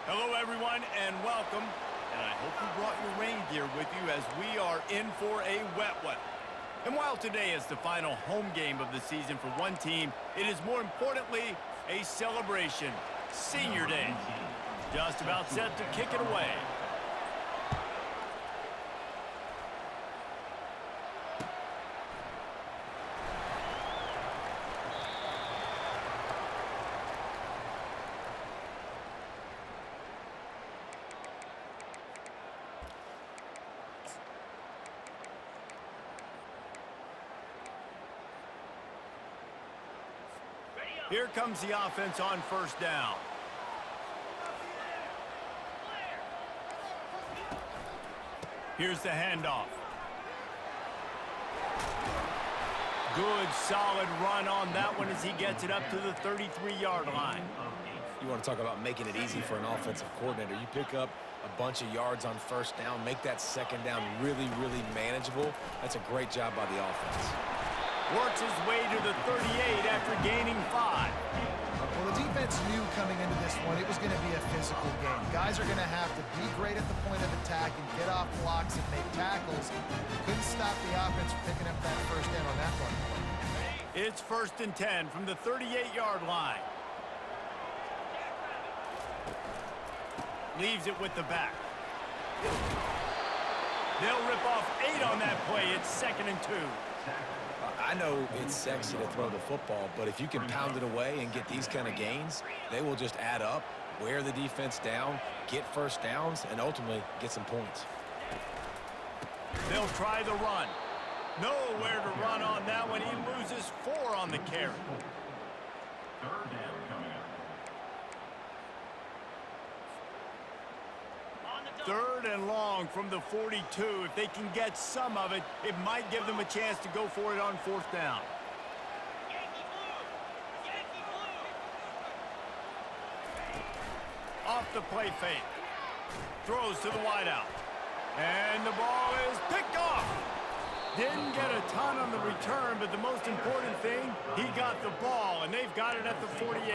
Hello, everyone, and welcome. And I hope you brought your rain gear with you as we are in for a wet one. And while today is the final home game of the season for one team, it is more importantly a celebration. Senior Day. Just about set to kick it away. Here comes the offense on first down. Here's the handoff. Good, solid run on that one as he gets it up to the 33-yard line. You want to talk about making it easy for an offensive coordinator. You pick up a bunch of yards on first down, make that second down really, really manageable. That's a great job by the offense. Works his way to the 38 after gaining 5. Well, the defense knew coming into this one it was going to be a physical game. Guys are going to have to be great at the point of attack and get off blocks and make tackles. Couldn't stop the offense from picking up that first down on that run play. It's 1st and 10 from the 38-yard line. Leaves it with the back. They'll rip off 8 on that play. It's 2nd and 2. I know it's sexy to throw the football, but if you can pound it away and get these kind of gains, they will just add up, wear the defense down, get first downs, and ultimately get some points. They'll try the run. Nowhere to run on that one. He loses 4 on the carry. Third down coming up. 3rd and long from the 42. If they can get some of it, it might give them a chance to go for it on 4th down. Off the play fake. Throws to the wideout. And the ball is picked off. Didn't get a ton on the return, but the most important thing, he got the ball, and they've got it at the 48.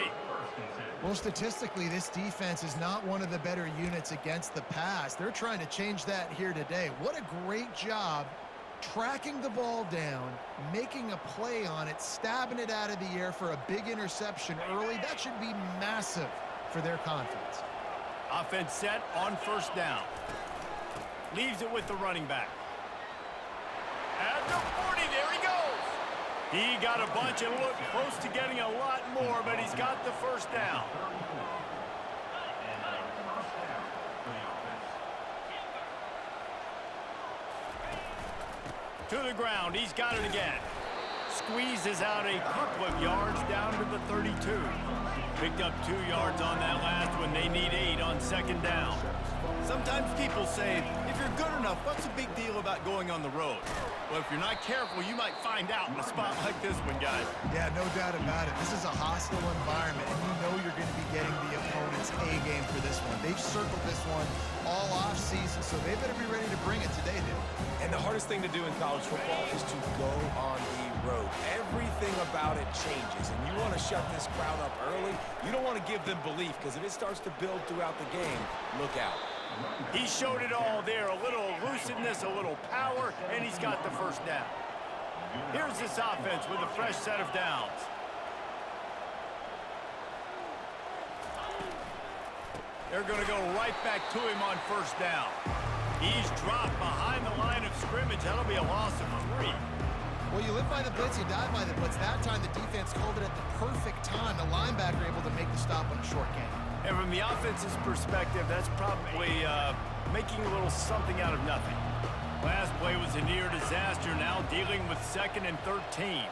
Well, statistically, this defense is not one of the better units against the pass. They're trying to change that here today. What a great job tracking the ball down, making a play on it, stabbing it out of the air for a big interception early. That should be massive for their confidence. Offense set on 1st down. Leaves it with the running back. At the 40, there he goes. He got a bunch and looked close to getting a lot more, but he's got the 1st down. To the ground, he's got it again. Squeezes out a couple of yards down to the 32. Picked up 2 yards on that last one. They need 8 on 2nd down. Sometimes people say, if you're good enough, what's the big deal about going on the road? Well, if you're not careful, you might find out in a spot like this one, guys. Yeah, no doubt about it. This is a hostile environment, and you know you're going to be getting the opponent's A-game for this one. They've circled this one all off-season, so they better be ready to bring it today, dude. And the hardest thing to do in college football is to go on the road. Everything about it changes, and you want to shut this crowd up early. You don't want to give them belief, because if it starts to build throughout the game, look out. He showed it all there, a little elusiveness, a little power, and he's got the 1st down. Here's this offense with a fresh set of downs. They're going to go right back to him on 1st down. He's dropped behind the line of scrimmage. That'll be a loss of 3. Well, you live by the blitz, you die by the blitz. That time, the defense called it at the perfect time. The linebacker able to make the stop on a short gain. And from the offense's perspective, that's probably making a little something out of nothing. Last play was a near disaster, now dealing with 2nd and 13.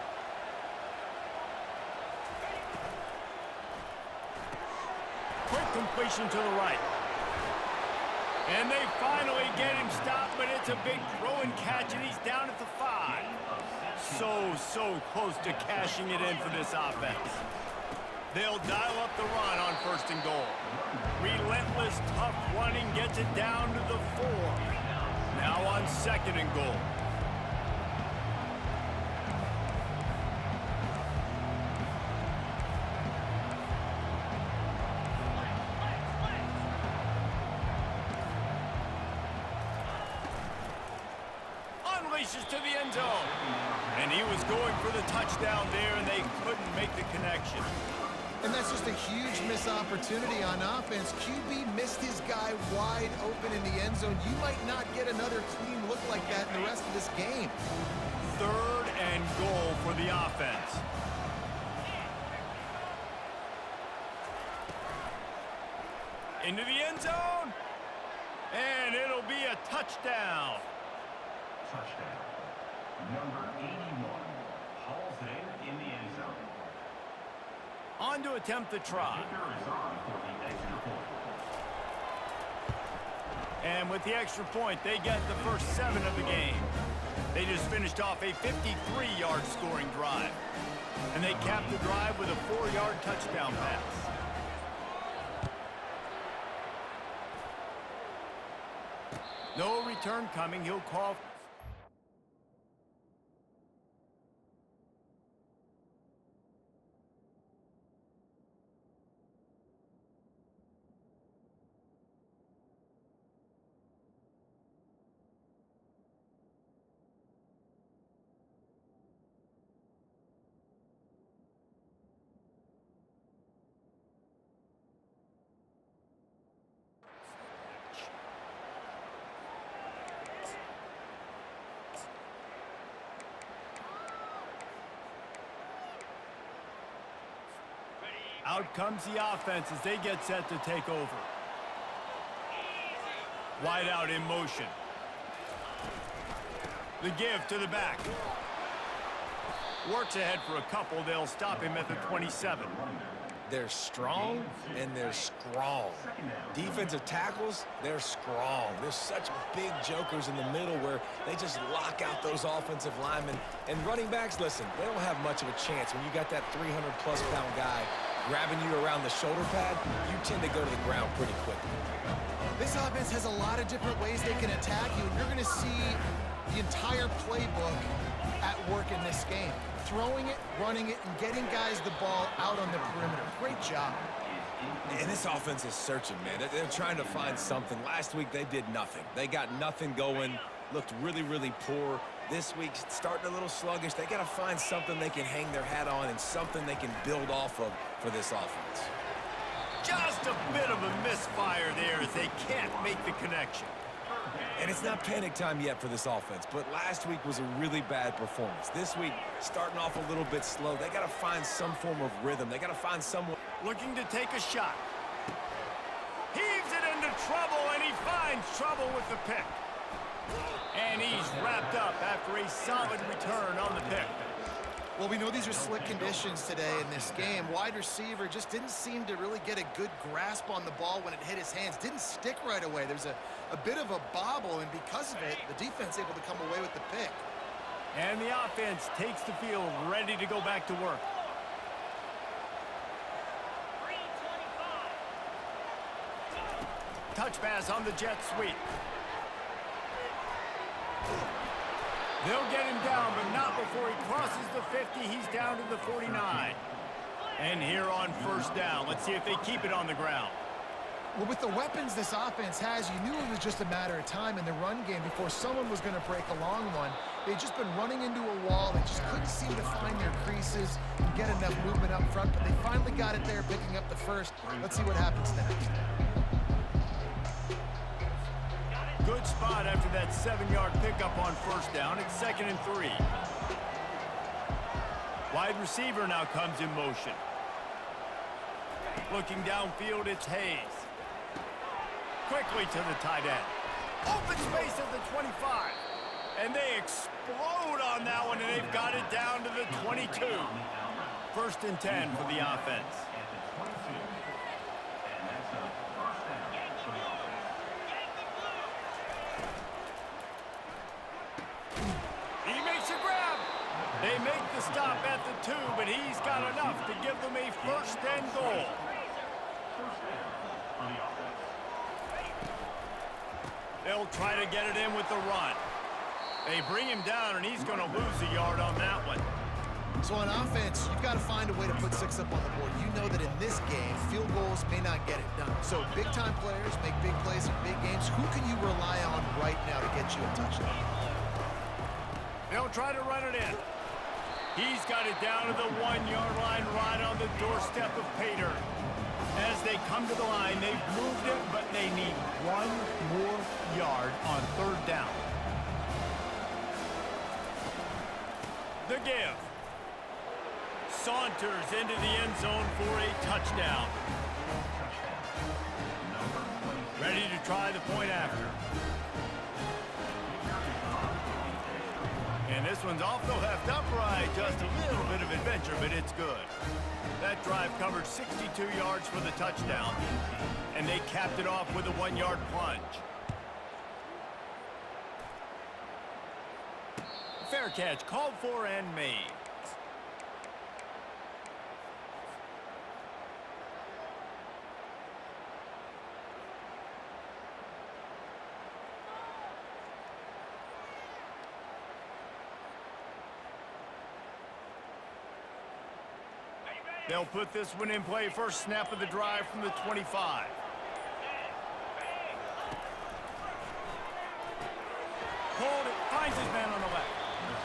Quick completion to the right. And they finally get him stopped, but it's a big throw and catch, and he's down at the 5. So close to cashing it in for this offense. They'll dial up the run on 1st and goal. Relentless, tough running gets it down to the 4. Now on 2nd and goal. races to the end zone. And he was going for the touchdown there, and they couldn't make the connection. And that's just a huge missed opportunity on offense. QB missed his guy wide open in the end zone. You might not get another clean look like that in the rest of this game. 3rd and goal for the offense. Into the end zone. And it'll be a touchdown. Touchdown. Number 81 hauls it in the end zone. On to attempt the try. Kicker is on for the extra point. And with the extra point, they get the first 7 of the game. They just finished off a 53-yard scoring drive. And they capped the drive with a 4-yard touchdown pass. No return coming. He'll call. Out comes the offense as they get set to take over. Wide out in motion. The give to the back. Works ahead for a couple. They'll stop him at the 27. They're strong and they're strong. Defensive tackles, they're strong. There's such big jokers in the middle where they just lock out those offensive linemen. And running backs, listen, they don't have much of a chance. When you got that 300-plus pound guy grabbing you around the shoulder pad, you tend to go to the ground pretty quickly. This offense has a lot of different ways they can attack you, and you're going to see the entire playbook at work in this game. Throwing it, running it, and getting guys the ball out on the perimeter. Great job. And this offense is searching, man. They're trying to find something. Last week, they did nothing. They got nothing going, looked really, really poor. This week, starting a little sluggish. They got to find something they can hang their hat on and something they can build off of for this offense. Just a bit of a misfire there as they can't make the connection. And it's not panic time yet for this offense, but last week was a really bad performance. This week, starting off a little bit slow. They got to find some form of rhythm. They got to find someone. Looking to take a shot. Heaves it into trouble, and he finds trouble with the pick. And he's wrapped up after a solid return on the pick. Well, we know these are slick conditions today in this game. Wide receiver just didn't seem to really get a good grasp on the ball when it hit his hands. Didn't stick right away. There's a bit of a bobble, and because of it, the defense able to come away with the pick. And the offense takes the field, ready to go back to work. Touch pass on the jet sweep. They'll get him down, but not before he crosses the 50. He's down to the 49. And here on first down, let's see if they keep it on the ground. Well, with the weapons this offense has, you knew it was just a matter of time in the run game before someone was going to break a long one. They'd just been running into a wall. They just couldn't seem to find their creases and get enough movement up front, but they finally got it there, picking up the first. Let's see what happens next. Good spot after that 7-yard pickup on first down. It's 2nd and 3. Wide receiver now comes in motion. Looking downfield, it's Hayes. Quickly to the tight end. Open space at the 25. And they explode on that one, and they've got it down to the 22. 1st and 10 for the offense. They make the stop at the 2, but he's got enough to give them a 1st and goal. They'll try to get it in with the run. They bring him down, and he's going to lose a yard on that one. So on offense, you've got to find a way to put 6 up on the board. You know that in this game, field goals may not get it done. So big-time players make big plays in big games. Who can you rely on right now to get you a touchdown? They'll try to run it in. He's got it down to the 1-yard line right on the doorstep of Pater. As they come to the line, they've moved it, but they need 1 more yard on 3rd down. The give. Saunters into the end zone for a touchdown. Ready to try the point after. And this one's off the left upright. Just a little bit of adventure, but it's good. That drive covered 62 yards for the touchdown, and they capped it off with a 1-yard plunge. Fair catch, called for and made. They'll put this one in play. First snap of the drive from the 25. Hold it, finds his man on the left.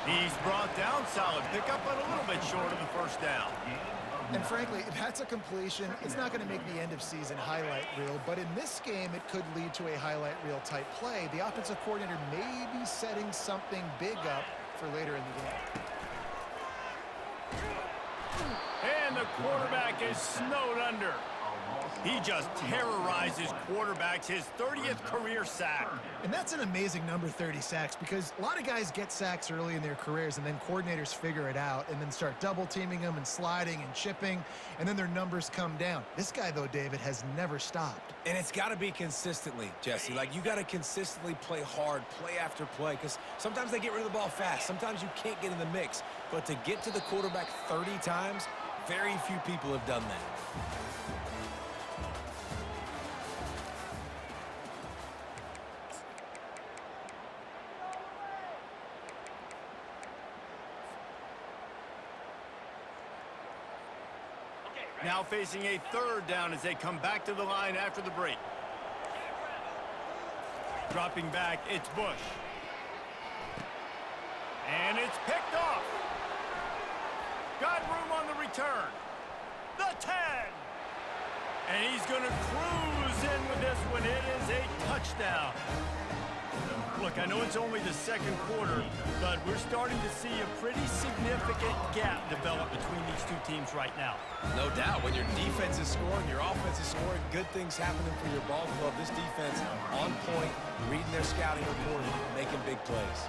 He's brought down, solid pickup, but a little bit short of the 1st down. And frankly, that's a completion. It's not going to make the end-of-season highlight reel, but in this game, it could lead to a highlight reel type play. The offensive coordinator may be setting something big up for later in the game. And the quarterback is snowed under. He just terrorizes quarterbacks, his 30th career sack. And that's an amazing number, 30 sacks, because a lot of guys get sacks early in their careers, and then coordinators figure it out and then start double-teaming them and sliding and chipping, and then their numbers come down. This guy, though, David, has never stopped. And it's got to be consistently, Jesse. Like, you got to consistently play hard, play after play, because sometimes they get rid of the ball fast. Sometimes you can't get in the mix. But to get to the quarterback 30 times, very few people have done that. Now facing a 3rd down as they come back to the line after the break. Dropping back, it's Bush. And it's picked off. Got room on the return. The 10. And he's going to cruise in with this one. It is a touchdown. Look, I know it's only the 2nd quarter, but we're starting to see a pretty significant gap develop between these two teams right now. No doubt. When your defense is scoring, your offense is scoring, good things happening for your ball club. This defense on point, reading their scouting report, making big plays.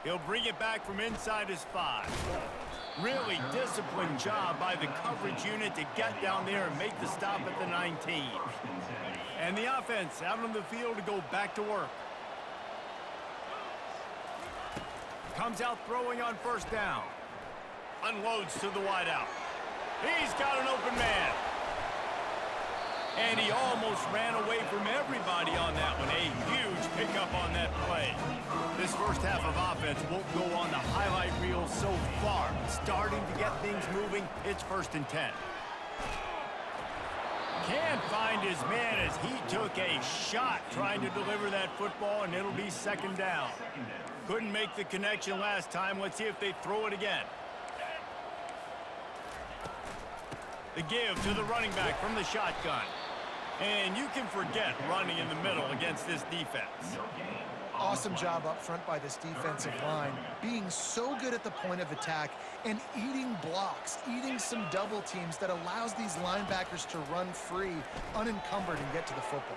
He'll bring it back from inside his 5. Really disciplined job by the coverage unit to get down there and make the stop at the 19. And the offense out on the field to go back to work. Comes out throwing on 1st down. Unloads to the wideout. He's got an open man. And he almost ran away from everybody on that one. A huge pickup on that play. This first half of offense won't go on the highlight reel so far. Starting to get things moving. It's 1st and 10. Can't find his man as he took a shot trying to deliver that football, and it'll be 2nd down. Couldn't make the connection last time. Let's see if they throw it again. The give to the running back from the shotgun. And you can forget running in the middle against this defense. Awesome job up front by this defensive line, being so good at the point of attack and eating blocks, eating some double teams that allows these linebackers to run free, unencumbered, and get to the football.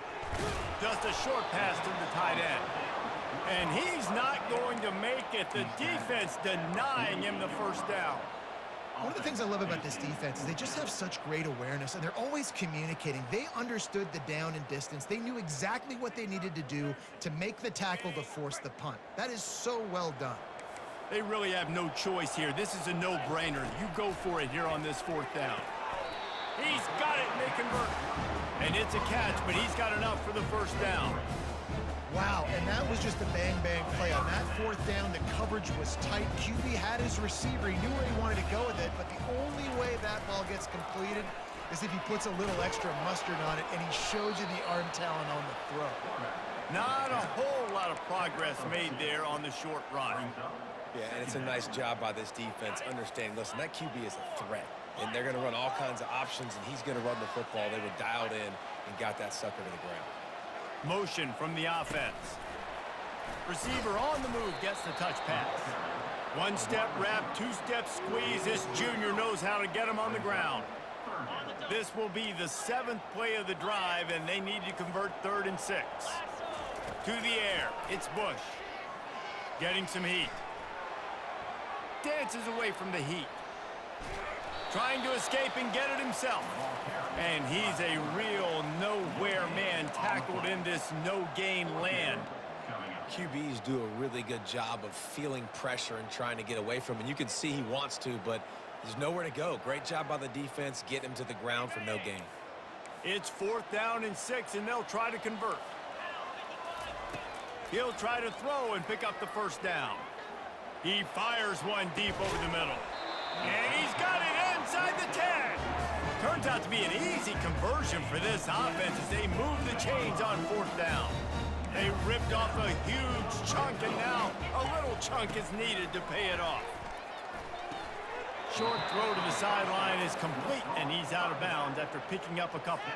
Just a short pass to the tight end. And he's not going to make it. The defense denying him the 1st down. One of the things I love about this defense is they just have such great awareness, and they're always communicating. They understood the down and distance. They knew exactly what they needed to do to make the tackle to force the punt. That is so well done. They really have no choice here. This is a no-brainer. You go for it here on this 4th down. He's got it, and they convert. And it's a catch, but he's got enough for the 1st down. Wow, and that was just a bang-bang play. On that 4th down, the coverage was tight. QB had his receiver. He knew where he wanted to go with it, but the only way that ball gets completed is if he puts a little extra mustard on it and he shows you the arm talent on the throw. Not a whole lot of progress made there on the short run. Yeah, and it's a nice job by this defense understanding, listen, that QB is a threat. And they're going to run all kinds of options, and he's going to run the football. They were dialed in and got that sucker to the ground. Motion from the offense. Receiver on the move gets the touch pass. One-step wrap, two-step squeeze. This junior knows how to get him on the ground. This will be the 7th play of the drive, and they need to convert 3rd and 6. To the air, it's Bush. Getting some heat. Dances away from the heat. Trying to escape and get it himself. And he's a real nowhere man tackled in this no-gain land. QBs do a really good job of feeling pressure and trying to get away from him. And you can see he wants to, but there's nowhere to go. Great job by the defense, getting him to the ground for no gain. It's 4th down and 6, and they'll try to convert. He'll try to throw and pick up the 1st down. He fires one deep over the middle. And he's got it inside the 10. Turns out to be an easy conversion for this offense as they move the chains on 4th down. They ripped off a huge chunk, and now a little chunk is needed to pay it off. Short throw to the sideline is complete, and he's out of bounds after picking up a couple.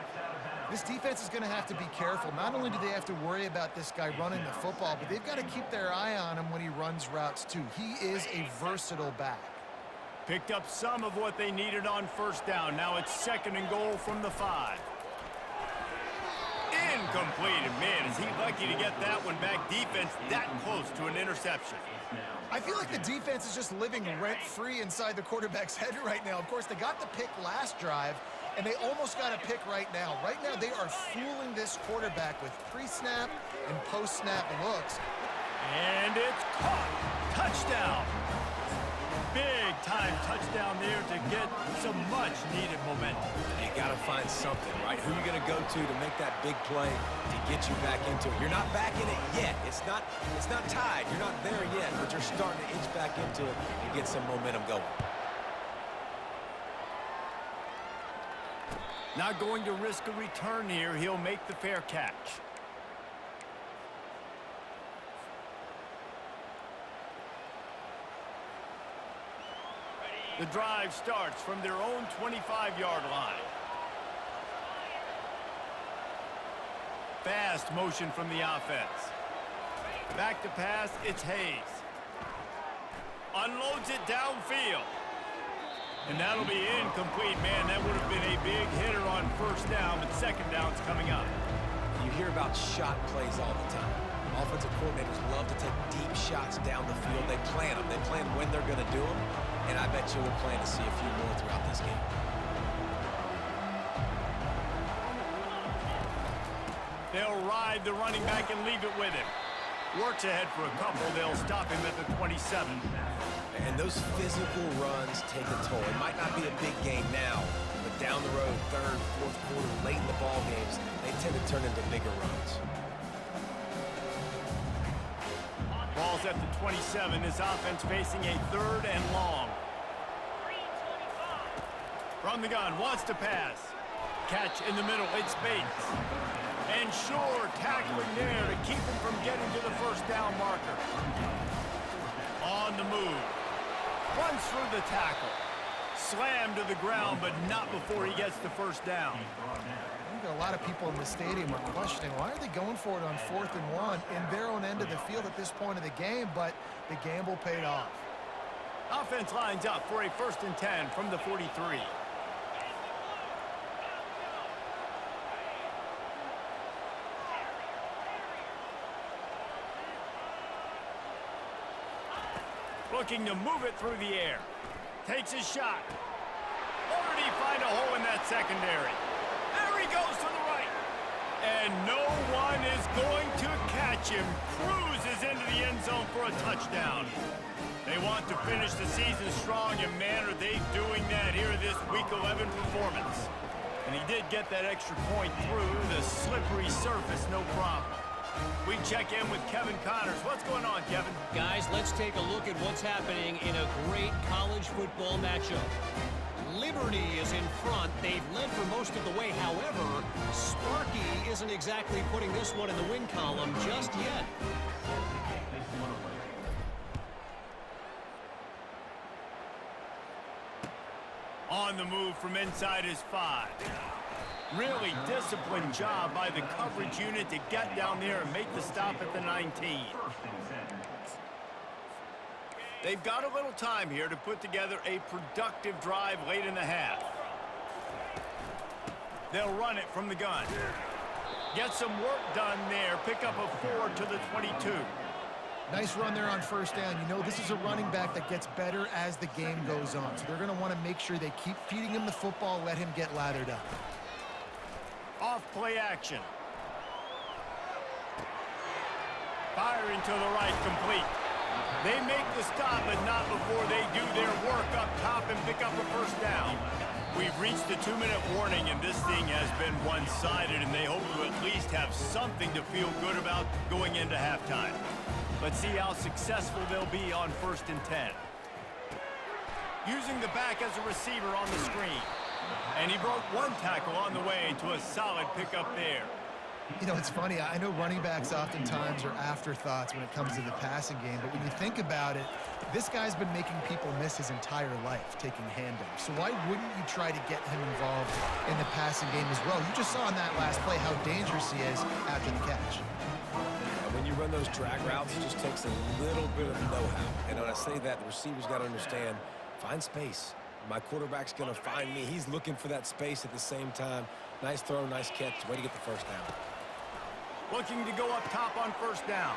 This defense is going to have to be careful. Not only do they have to worry about this guy running the football, but they've got to keep their eye on him when he runs routes too. He is a versatile back. Picked up some of what they needed on 1st down. Now it's 2nd and goal from the 5. Incomplete, and man, is he lucky to get that one back. Defense that close to an interception. I feel like the defense is just living rent-free inside the quarterback's head right now. Of course, they got the pick last drive, and they almost got a pick right now. Right now, they are fooling this quarterback with pre-snap and post-snap looks. And it's caught. Touchdown. Big-time touchdown there to get some much-needed momentum. You got to find something, right? Who are you going to go to make that big play to get you back into it? You're not back in it yet. It's not tied. You're not there yet, but you're starting to inch back into it and get some momentum going. Not going to risk a return here. He'll make the fair catch. The drive starts from their own 25-yard line. Fast motion from the offense. Back to pass, it's Hayes. Unloads it downfield. And that'll be incomplete, man. That would have been a big hitter on 1st down, but 2nd down's coming up. You hear about shot plays all the time. Offensive coordinators love to take deep shots down the field. They plan them. They plan when they're going to do them. And I bet you we'll plan to see a few more throughout this game. They'll ride the running back and leave it with him. Works ahead for a couple. They'll stop him at the 27. And those physical runs take a toll. It might not be a big game now, but down the road, 3rd, 4th quarter, late in the ball games, they tend to turn into bigger runs. Ball's at the 27. This offense facing a 3rd and long. From the gun, wants to pass. Catch in the middle, it's Bates. And Shore tackling there to keep him from getting to the 1st down marker. On the move. Runs through the tackle. Slammed to the ground, but not before he gets the 1st down. I think a lot of people in the stadium are questioning, why are they going for it on 4th and 1 in their own end of the field at this point of the game, but the gamble paid off. Offense lines up for a 1st and 10 from the 43. Looking to move it through the air. Takes his shot. Or did he find a hole in that secondary? There he goes to the right. And no one is going to catch him. Cruises into the end zone for a touchdown. They want to finish the season strong, and man, are they doing that here this Week 11 performance. And he did get that extra point through the slippery surface, no problem. We check in with Kevin Connors. What's going on, Kevin? Guys, let's take a look at what's happening in a great college football matchup. Liberty is in front. They've led for most of the way. However, Sparky isn't exactly putting this one in the win column just yet. On the move from inside his 5. Really disciplined job by the coverage unit to get down there and make the stop at the 19. They've got a little time here to put together a productive drive late in the half. They'll run it from the gun. Get some work done there. Pick up a 4 to the 22. Nice run there on first down. You know, this is a running back that gets better as the game goes on. So they're going to want to make sure they keep feeding him the football, let him get lathered up. Off play action. Firing to the right, complete. They make the stop, but not before they do their work up top and pick up a first down. We've reached the 2-minute warning, and this thing has been one-sided, and they hope to at least have something to feel good about going into halftime. Let's see how successful they'll be on 1st and 10. Using the back as a receiver on the screen. And he broke one tackle on the way to a solid pickup there. You know, it's funny. I know running backs oftentimes are afterthoughts when it comes to the passing game, but when you think about it, this guy's been making people miss his entire life taking handoffs. So why wouldn't you try to get him involved in the passing game as well? You just saw in that last play how dangerous he is after the catch. When you run those drag routes, it just takes a little bit of know-how. And when I say that, the receiver's got to understand, find space. My quarterback's going to find me. He's looking for that space at the same time. Nice throw, nice catch. Way to get the first down. Looking to go up top on first down.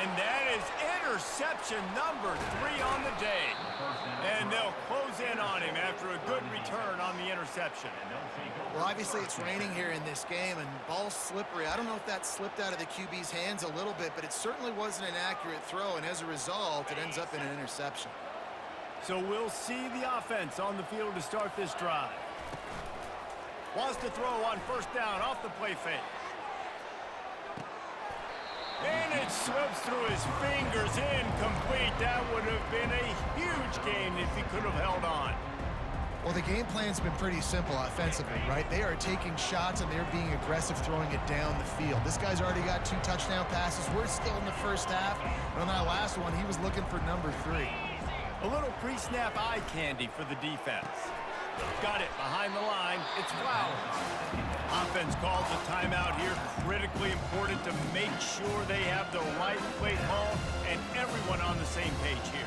And that is interception number 3 on the day. And they'll close in on him after a good return on the interception. Well, obviously it's raining here in this game, and ball's slippery. I don't know if that slipped out of the QB's hands a little bit, but it certainly wasn't an accurate throw, and as a result, it ends up in an interception. So we'll see the offense on the field to start this drive. Wants to throw on first down off the play fake. And it slips through his fingers, incomplete. That would have been a huge gain if he could have held on. Well, the game plan's been pretty simple offensively, right? They are taking shots and they're being aggressive throwing it down the field. This guy's already got 2 touchdown passes. We're still in the first half. And on that last one, he was looking for number 3. A little pre-snap eye candy for the defense. Got it behind the line. It's Flowers. Offense calls a timeout here. Critically important to make sure they have the right play call and everyone on the same page here.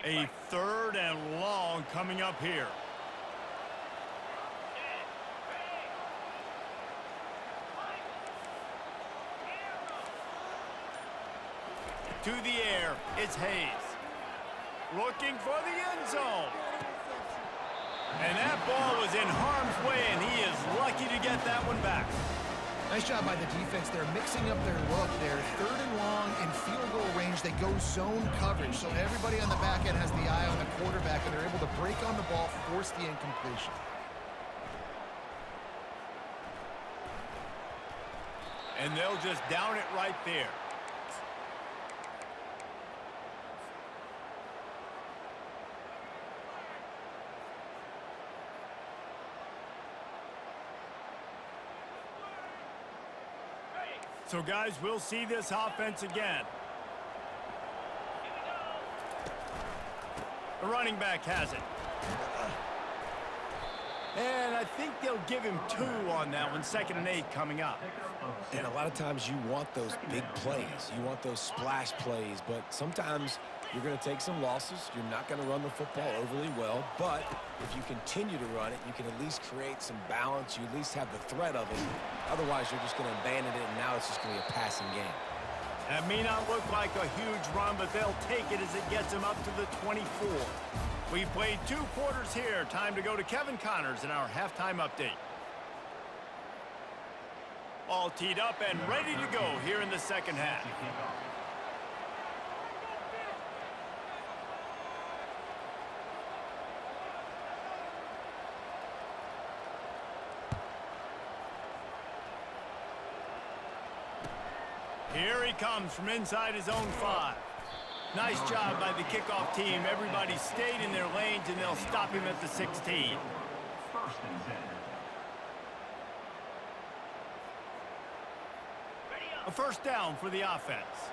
A 3rd and long coming up here. To the air, it's Hayes. Looking for the end zone. And that ball was in harm's way, and he is lucky to get that one back. Nice job by the defense. They're mixing up their look. They're 3rd and long in field goal range. They go zone coverage. So everybody on the back end has the eye on the quarterback, and they're able to break on the ball, force the incompletion. And they'll just down it right there. So, guys, we'll see this offense again. The running back has it. And I think they'll give him 2 on that one. 2nd and 8 coming up. And a lot of times you want those big plays. You want those splash plays. But sometimes you're going to take some losses. You're not going to run the football overly well. But if you continue to run it, you can at least create some balance. You at least have the threat of it. Otherwise, you're just going to abandon it, and now it's just going to be a passing game. That may not look like a huge run, but they'll take it as it gets them up to the 24. We've played 2 quarters here. Time to go to Kevin Connors in our halftime update. All teed up and ready to go here in the second half. Here he comes from inside his own 5. Nice job by the kickoff team. Everybody stayed in their lanes, and they'll stop him at the 16. First and 10. A first down for the offense.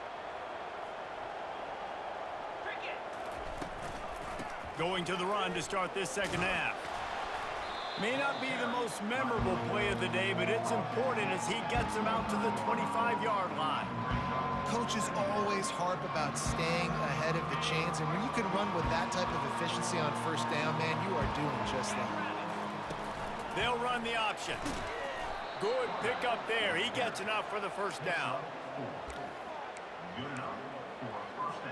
Going to the run to start this second half. May not be the most memorable play of the day, but it's important as he gets them out to the 25-yard line. Coaches always harp about staying ahead of the chains, and when you can run with that type of efficiency on first down, man, you are doing just that. They'll run the option. Good pickup there. He gets enough for the first down. Good enough for a first down.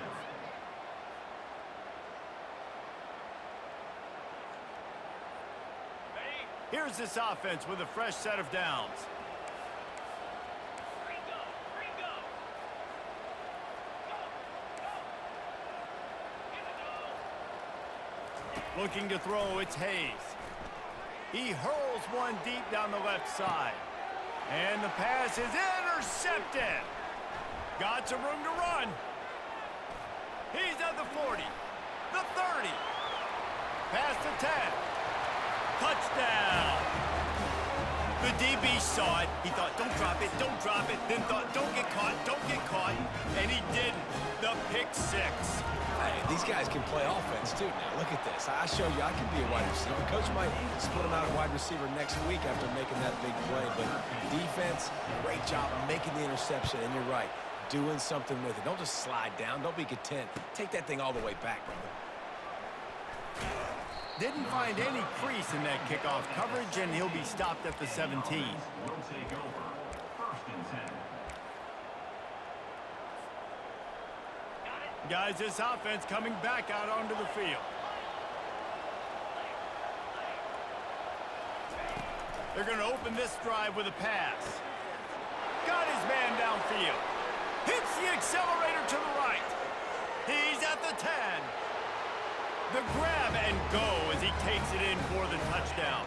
Here's this offense with a fresh set of downs. Looking to throw, it's Hayes. He hurls one deep down the left side. And the pass is intercepted. Got some room to run. He's at the 40, the 30, past the 10. Touchdown. The DB saw it. He thought, don't drop it, don't drop it. Then thought, don't get caught, don't get caught. And he didn't. The pick 6. Hey, these guys can play offense, too. Now, look at this. I show you I can be a wide receiver. Coach might split him out at wide receiver next week after making that big play. But defense, great job making the interception. And you're right, doing something with it. Don't just slide down. Don't be content. Take that thing all the way back, brother. Didn't find any crease in that kickoff coverage, and he'll be stopped at the 17. Will take over. First and 10. Guys, this offense coming back out onto the field. They're going to open this drive with a pass. Got his man downfield. Hits the accelerator to the right. He's at the 10. The grab and go as he takes it in for the touchdown.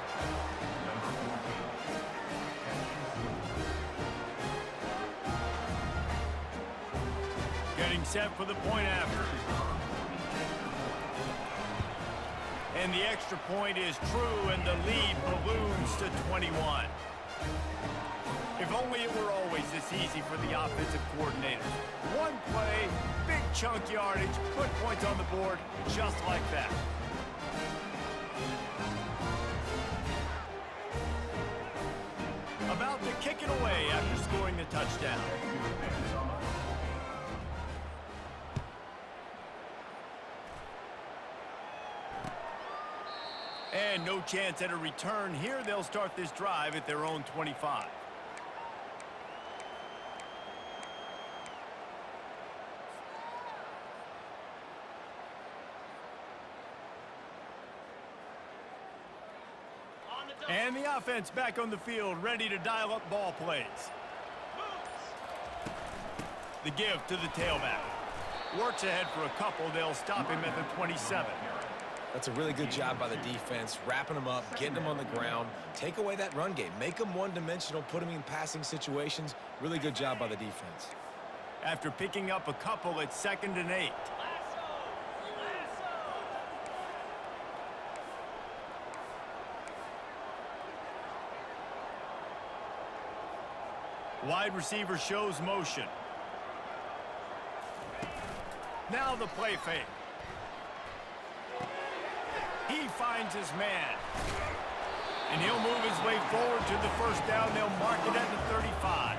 Getting set for the point after. And the extra point is true, and the lead balloons to 21. If only it were always this easy for the offensive coordinators. One play, big chunk yardage, put points on the board, just like that. About to kick it away after scoring the touchdown. And no chance at a return here. They'll start this drive at their own 25. And the offense back on the field, ready to dial up ball plays. The give to the tailback. Works ahead for a couple. They'll stop him at the 27. That's a really good job by the defense, wrapping them up, getting them on the ground. Take away that run game. Make them one-dimensional, put them in passing situations. Really good job by the defense. After picking up a couple, it's 2nd and 8. Wide receiver shows motion. Now the play fake. He finds his man. And he'll move his way forward to the first down. They'll mark it at the 35.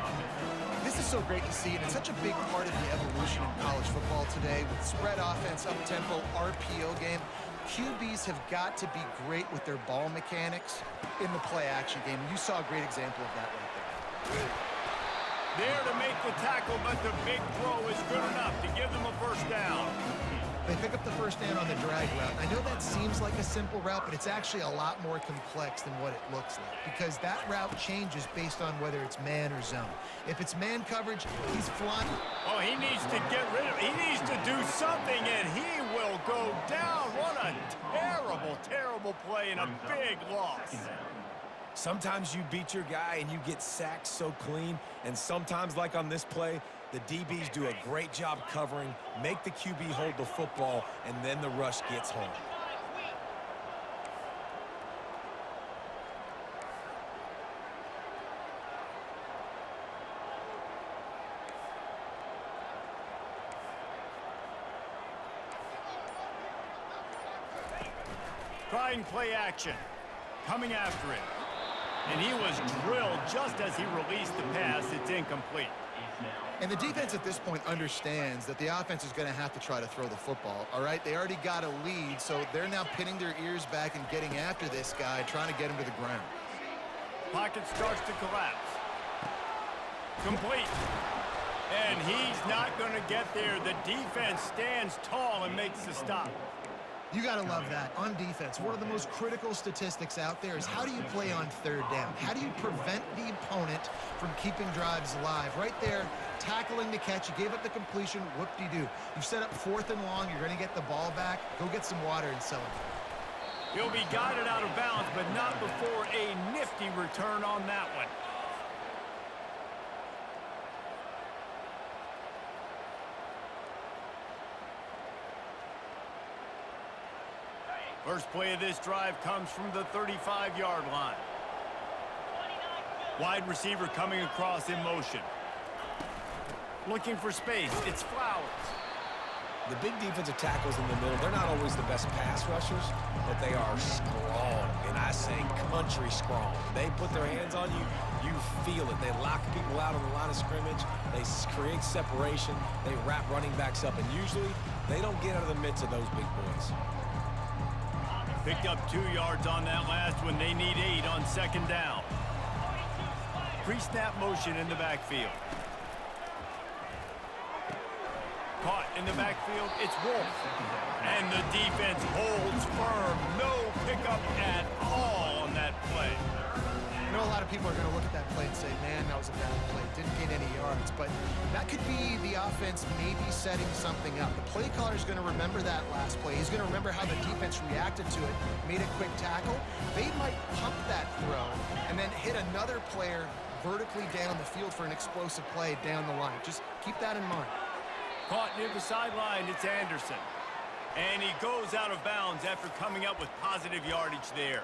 This is so great to see, and it's such a big part of the evolution in college football today with spread offense, up-tempo, RPO game. QBs have got to be great with their ball mechanics in the play-action game. You saw a great example of that right there. There to make the tackle, but the big throw is good enough to give them a first down. They pick up the first down on the drag route. I know that seems like a simple route, but it's actually a lot more complex than what it looks like because that route changes based on whether it's man or zone. If it's man coverage, he's flying. Oh, he needs to get rid of it. He needs to do something, and he will go down. What a terrible, terrible play and a big loss. Sometimes you beat your guy and you get sacked so clean, and sometimes, like on this play, The DBs do a great job covering, make the QB hold the football, and then the rush gets home. Trying play action. Coming after it. And he was drilled just as he released the pass. It's incomplete. And the defense at this point understands that the offense is going to have to try to throw the football, all right? They already got a lead, so they're now pinning their ears back and getting after this guy, trying to get him to the ground. Pocket starts to collapse. Complete. And he's not going to get there. The defense stands tall and makes the stop. You got to love that. On defense, one of the most critical statistics out there is how do you play on third down? How do you prevent the opponent from keeping drives alive? Right there, tackling the catch. You gave up the completion. Whoop-de-doo. You've set up 4th and long. You're going to get the ball back. Go get some water and celebrate. He'll be guided out of bounds, but not before a nifty return on that one. First play of this drive comes from the 35-yard line. Wide receiver coming across in motion. Looking for space. It's Flowers. The big defensive tackles in the middle, they're not always the best pass rushers, but they are strong, and I say country strong. They put their hands on you, you feel it. They lock people out on the line of scrimmage. They create separation. They wrap running backs up, and usually they don't get out of the midst of those big boys. Picked up 2 yards on that last one. They need 8 on 2nd down. Pre-snap motion in the backfield. Caught in the backfield, it's Wolf. And the defense holds firm. No pickup at all on that play. I know a lot of people are going to look at that play and say, man, that was a bad play. Didn't gain any yards. But that could be the offense maybe setting something up. The play caller is going to remember that last play. He's going to remember how the defense reacted to it, made a quick tackle. They might pump that throw and then hit another player vertically down the field for an explosive play down the line. Just keep that in mind. Caught near the sideline, it's Anderson. And he goes out of bounds after coming up with positive yardage there.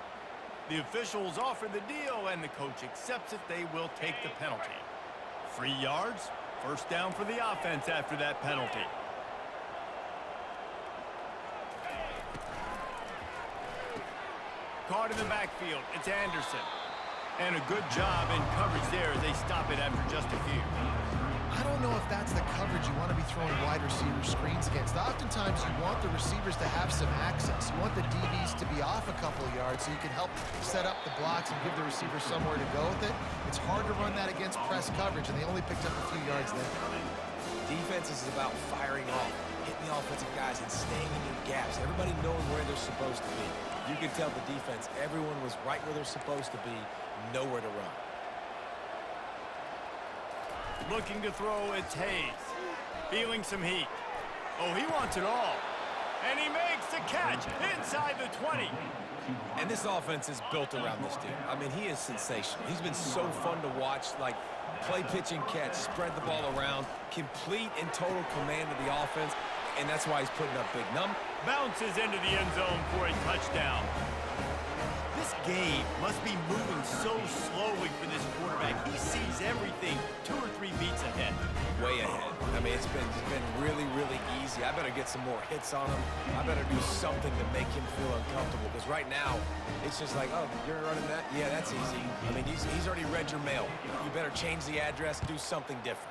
The officials offer the deal, and the coach accepts it. They will take the penalty. 3 yards, 1st down for the offense after that penalty. Caught in the backfield, it's Anderson. And a good job in coverage there as they stop it after just a few. I don't know if that's the coverage you want to be throwing wide receiver screens against. Oftentimes, you want the receivers to have some access. You want the DBs to be off a couple of yards so you can help set up the blocks and give the receiver somewhere to go with it. It's hard to run that against press coverage, and they only picked up a few yards there. Defense is about firing off, hitting the offensive guys, and staying in your gaps. Everybody knowing where they're supposed to be. You can tell the defense, everyone was right where they're supposed to be, nowhere to run. Looking to throw, it's Hayes. Feeling some heat. Oh, he wants it all. And he makes the catch inside the 20. And this offense is built around this dude. I mean, he is sensational. He's been so fun to watch, like play, pitch, and catch, spread the ball around, complete and total command of the offense, and that's why he's putting up big numbers. Bounces into the end zone for a touchdown. This game must be moving so slowly for this quarterback. He sees everything 2 or 3 beats ahead. Way ahead. I mean, it's been really, really easy. I better get some more hits on him. I better do something to make him feel uncomfortable, because right now, it's just like, oh, you're running that? Yeah, that's easy. I mean, he's already read your mail. You better change the address, do something different.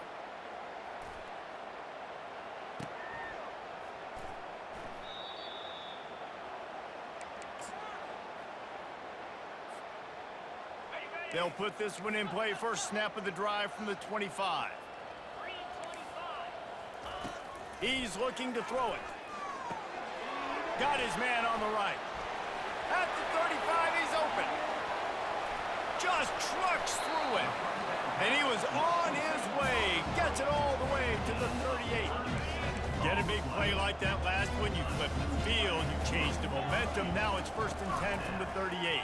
They'll put this one in play. First snap of the drive from the 25. He's looking to throw it. Got his man on the right. At the 35, he's open. Just trucks through it. And he was on his way. Gets it all the way to the 38. Get a big play like that last one, you flip the field, you change the momentum. Now it's 1st and 10 from the 38.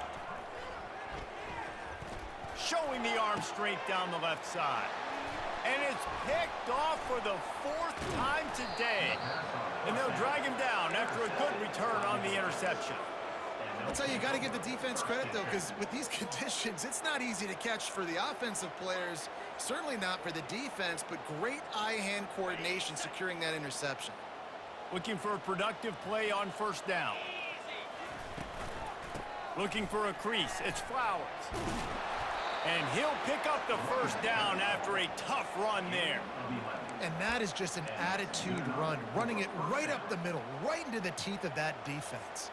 Showing the arm strength down the left side. And it's picked off for the 4th time today. And they'll drag him down after a good return on the interception. I'll tell you, you got to give the defense credit, though, because with these conditions, it's not easy to catch for the offensive players. Certainly not for the defense, but great eye-hand coordination securing that interception. Looking for a productive play on 1st down. Looking for a crease. It's Flowers. And he'll pick up the 1st down after a tough run there. And that is just an attitude run, running it right up the middle, right into the teeth of that defense.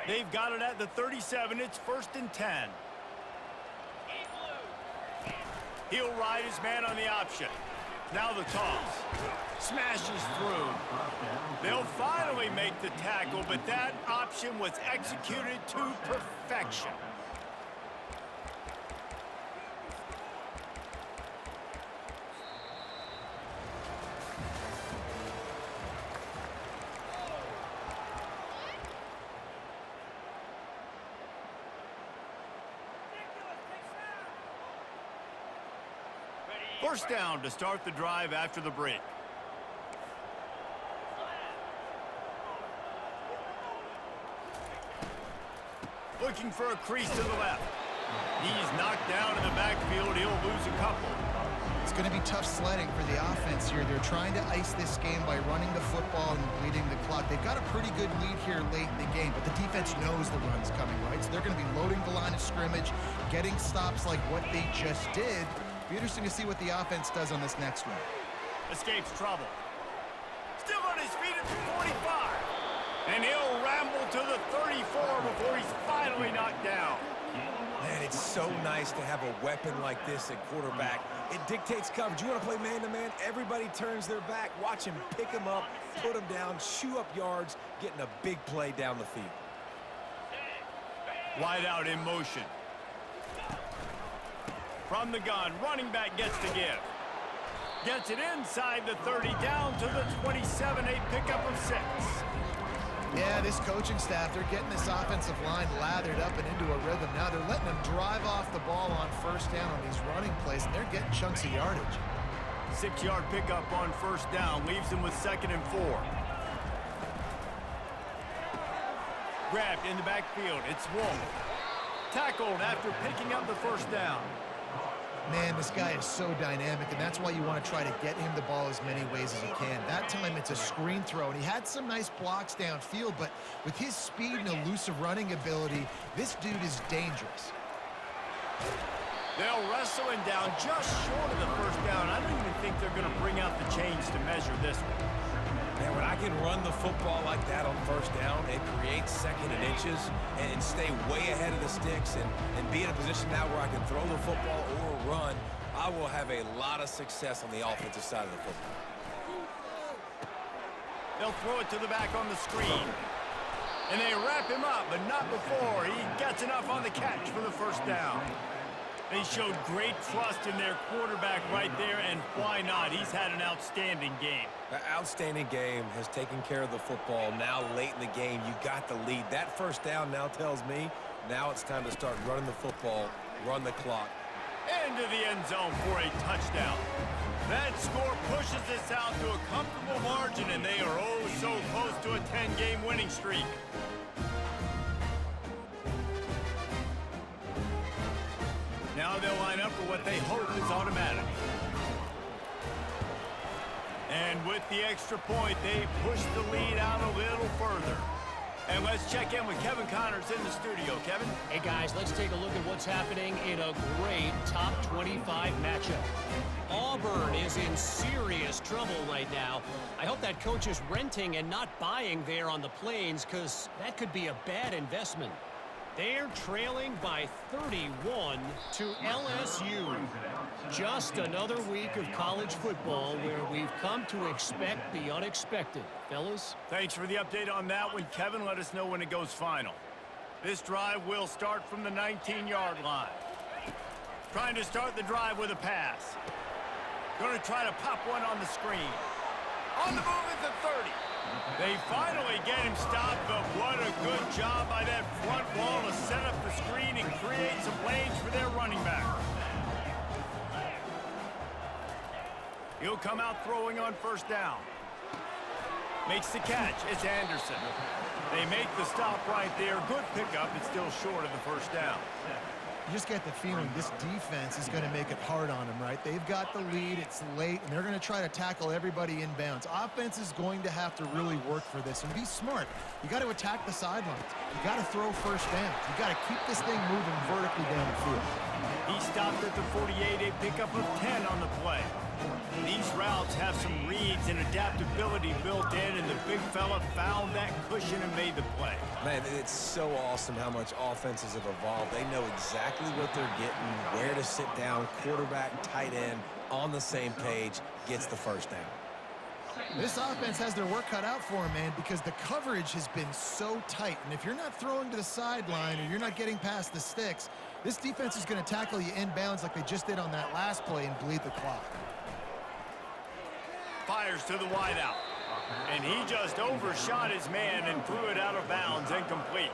They've got it at the 37. It's 1st and 10. He'll ride his man on the option. Now the toss. Smashes through. They'll finally make the tackle, but that option was executed to perfection. First down to start the drive after the break. Looking for a crease to the left. He's knocked down in the backfield. He'll lose a couple. It's going to be tough sledding for the offense here. They're trying to ice this game by running the football and bleeding the clock. They've got a pretty good lead here late in the game, but the defense knows the run's coming, right? So they're going to be loading the line of scrimmage, getting stops like what they just did. Be interesting to see what the offense does on this next one. Escapes trouble. Still on his feet at the 45. And he'll ramble to the 34 before he's finally knocked down. Man, it's so nice to have a weapon like this at quarterback. It dictates coverage. You want to play man-to-man? Everybody turns their back. Watch him pick him up, put him down, chew up yards, getting a big play down the field. Wide out in motion. From the gun, running back gets the give. Gets it inside the 30, down to the 27, a pickup of 6. Yeah, this coaching staff, they're getting this offensive line lathered up and into a rhythm. Now they're letting them drive off the ball on 1st down on these running plays, and they're getting chunks of yardage. 6-yard pickup on 1st down, leaves them with 2nd and 4. Grabbed in the backfield, it's Wolf. Tackled after picking up the 1st down. Man, this guy is so dynamic, and that's why you want to try to get him the ball as many ways as you can. That time, it's a screen throw, and he had some nice blocks downfield, but with his speed and elusive running ability, this dude is dangerous. They'll wrestle him down just short of the 1st down. I don't even think they're going to bring out the chains to measure this one. Man, when I can run the football like that on 1st down, it creates 2nd and inches and stay way ahead of the sticks and be in a position now where I can throw the football or run, I will have a lot of success on the offensive side of the football. They'll throw it to the back on the screen. And they wrap him up, but not before he gets enough on the catch for the 1st down. They showed great trust in their quarterback right there, and why not? He's had an outstanding game. An outstanding game, has taken care of the football. Now late in the game, you got the lead. That 1st down now tells me now it's time to start running the football, run the clock. Into the end zone for a touchdown. That score pushes this out to a comfortable margin, and they are oh so close to a 10-game winning streak. Now they'll line up for what they hope is automatic. And with the extra point, they push the lead out a little further. And let's check in with Kevin Connors in the studio. Kevin? Hey, guys, let's take a look at what's happening in a great top 25 matchup. Auburn is in serious trouble right now. I hope that coach is renting and not buying there on the Plains, because that could be a bad investment. They're trailing by 31 to LSU. Just another week of college football where we've come to expect the unexpected. Fellas? Thanks for the update on that one, Kevin. Let us know when it goes final. This drive will start from the 19-yard line. Trying to start the drive with a pass. Going to try to pop one on the screen. On the move at the 30. They finally get him stopped, but what a good job by that front wall to set up the screen and create some lanes for their running back. He'll come out throwing on first down. Makes the catch. It's Anderson. They make the stop right there. Good pickup. It's still short of the first down. You just get the feeling this defense is going to make it hard on them, right? They've got the lead. It's late, and they're going to try to tackle everybody inbounds. Offense is going to have to really work for this and be smart. You got to attack the sidelines. You got to throw first downs. You got to keep this thing moving vertically down the field. He stopped at the 48, a pickup of 10 on the play. These routes have some reads and adaptability built in, and the big fella found that cushion and made the play. Man, it's so awesome how much offenses have evolved. They know exactly what they're getting, where to sit down, quarterback, tight end, on the same page, gets the first down. This offense has their work cut out for them, man, because the coverage has been so tight. And if you're not throwing to the sideline or you're not getting past the sticks, this defense is going to tackle you inbounds like they just did on that last play and bleed the clock. Fires to the wideout. And he just overshot his man and threw it out of bounds, incomplete.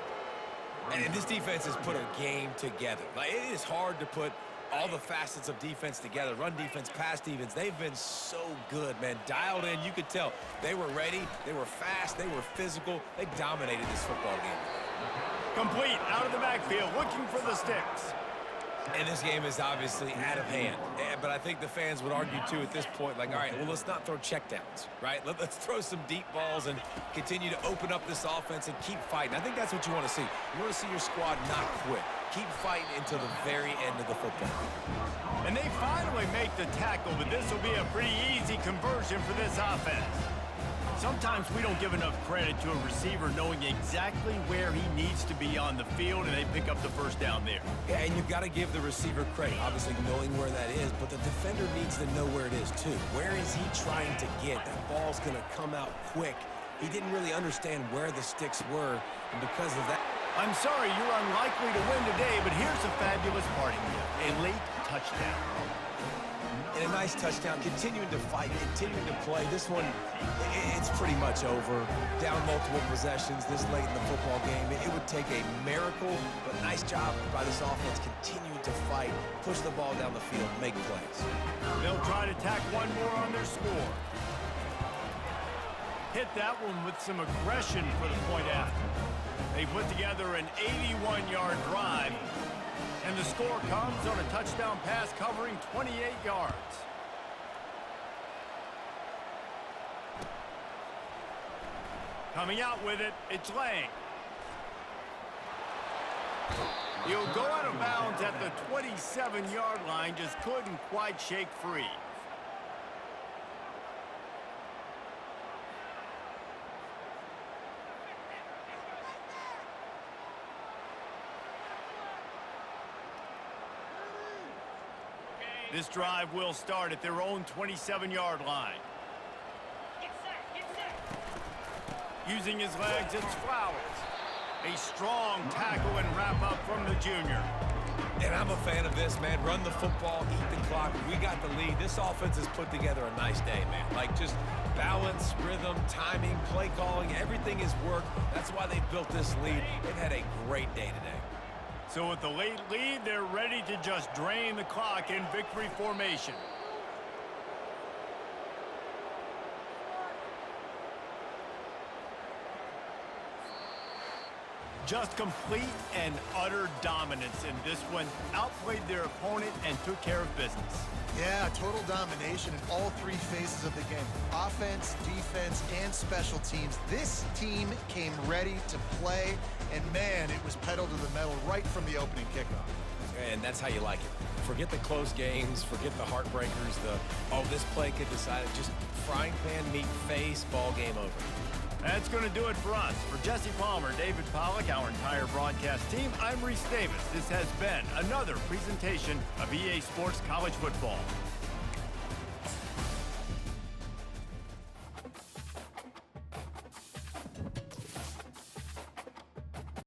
And this defense has put a game together. Like, it is hard to put all the facets of defense together. Run defense, pass defense. They've been so good, man. Dialed in. You could tell they were ready. They were fast. They were physical. They dominated this football game. Complete out of the backfield, looking for the sticks. And this game is obviously out of hand. But I think the fans would argue, too, at this point, like, all right, well, let's not throw checkdowns, right? Let's throw some deep balls and continue to open up this offense and keep fighting. I think that's what you want to see. You want to see your squad not quit. Keep fighting until the very end of the football. And they finally make the tackle, but this will be a pretty easy conversion for this offense. Sometimes we don't give enough credit to a receiver knowing exactly where he needs to be on the field, and they pick up the first down there. Yeah, and you've got to give the receiver credit, obviously knowing where that is, but the defender needs to know where it is too. Where is he trying to get? That ball's going to come out quick. He didn't really understand where the sticks were, and because of that... I'm sorry you're unlikely to win today, but here's a fabulous parting gift, a late touchdown. And a nice touchdown, continuing to fight, continuing to play. This one, it's pretty much over. Down multiple possessions this late in the football game. It would take a miracle, but nice job by this offense continuing to fight, push the ball down the field, make plays. They'll try to tack one more on their score. Hit that one with some aggression for the point after. They put together an 81-yard drive. And the score comes on a touchdown pass covering 28 yards. Coming out with it, it's Lang. He'll go out of bounds at the 27-yard line, just couldn't quite shake free. This drive will start at their own 27-yard line. Using his legs, it's Flowers. A strong tackle and wrap up from the junior. And I'm a fan of this, man. Run the football, eat the clock. We got the lead. This offense has put together a nice day, man. Like, just balance, rhythm, timing, play calling, everything is worked. That's why they built this lead. They've had a great day today. So with the late lead, they're ready to just drain the clock in victory formation. Just complete and utter dominance in this one. Outplayed their opponent and took care of business. Yeah, total domination in all three phases of the game. Offense, defense, and special teams. This team came ready to play, and man, it was pedal to the metal right from the opening kickoff. And that's how you like it. Forget the close games, forget the heartbreakers, this play could decide it. Just frying pan, meat face, ball game over. That's going to do it for us. For Jesse Palmer, David Pollack, our entire broadcast team, I'm Reese Davis. This has been another presentation of EA Sports College Football.